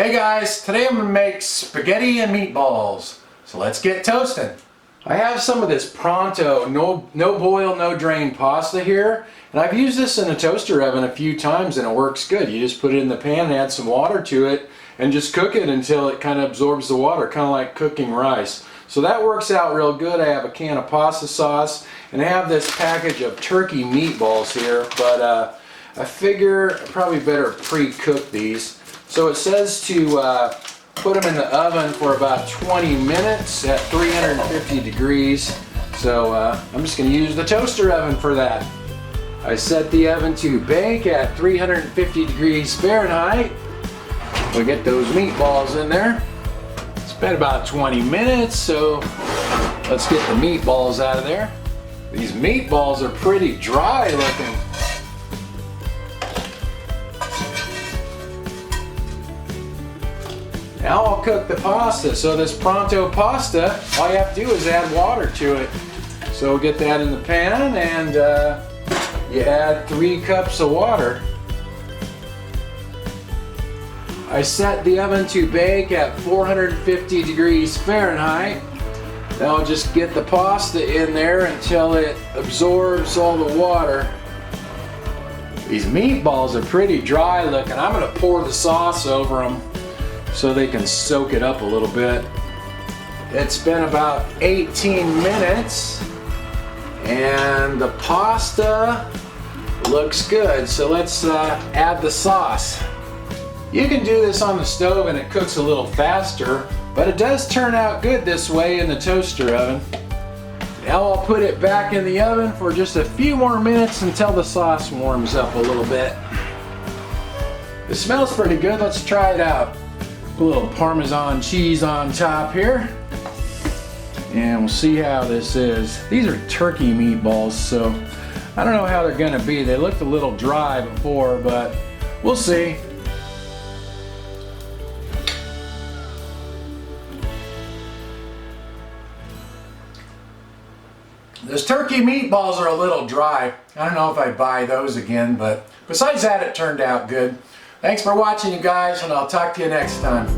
Hey guys, today I'm going to make spaghetti and meatballs. So let's get toasting. I have some of this Pronto, no boil, no drain pasta here. And I've used this in a toaster oven a few times and it works good. You just put it in the pan and add some water to it and just cook it until it kind of absorbs the water, kind of like cooking rice. So that works out real good. I have a can of pasta sauce and I have this package of turkey meatballs here, but I figure I probably better pre-cook these. So it says to put them in the oven for about 20 minutes at 350 degrees. So I'm just going to use the toaster oven for that. I set the oven to bake at 350 degrees Fahrenheit. We'll get those meatballs in there. It's been about 20 minutes, so let's get the meatballs out of there. These meatballs are pretty dry looking. Now I'll cook the pasta. So this Pronto pasta, all you have to do is add water to it. So we'll get that in the pan and you add 3 cups of water. I set the oven to bake at 450 degrees Fahrenheit. Now I'll just get the pasta in there until it absorbs all the water. These meatballs are pretty dry looking. I'm going to pour the sauce over them so they can soak it up a little bit. It's been about 18 minutes and the pasta looks good. So let's add the sauce. You can do this on the stove and it cooks a little faster, but it does turn out good this way in the toaster oven. Now I'll put it back in the oven for just a few more minutes until the sauce warms up a little bit. It smells pretty good. Let's try it out. Put a little Parmesan cheese on top here. And we'll see how this is. These are turkey meatballs, so I don't know how they're gonna be. They looked a little dry before, but we'll see. Those turkey meatballs are a little dry. I don't know if I'd buy those again, but besides that, it turned out good. Thanks for watching, you guys, and I'll talk to you next time.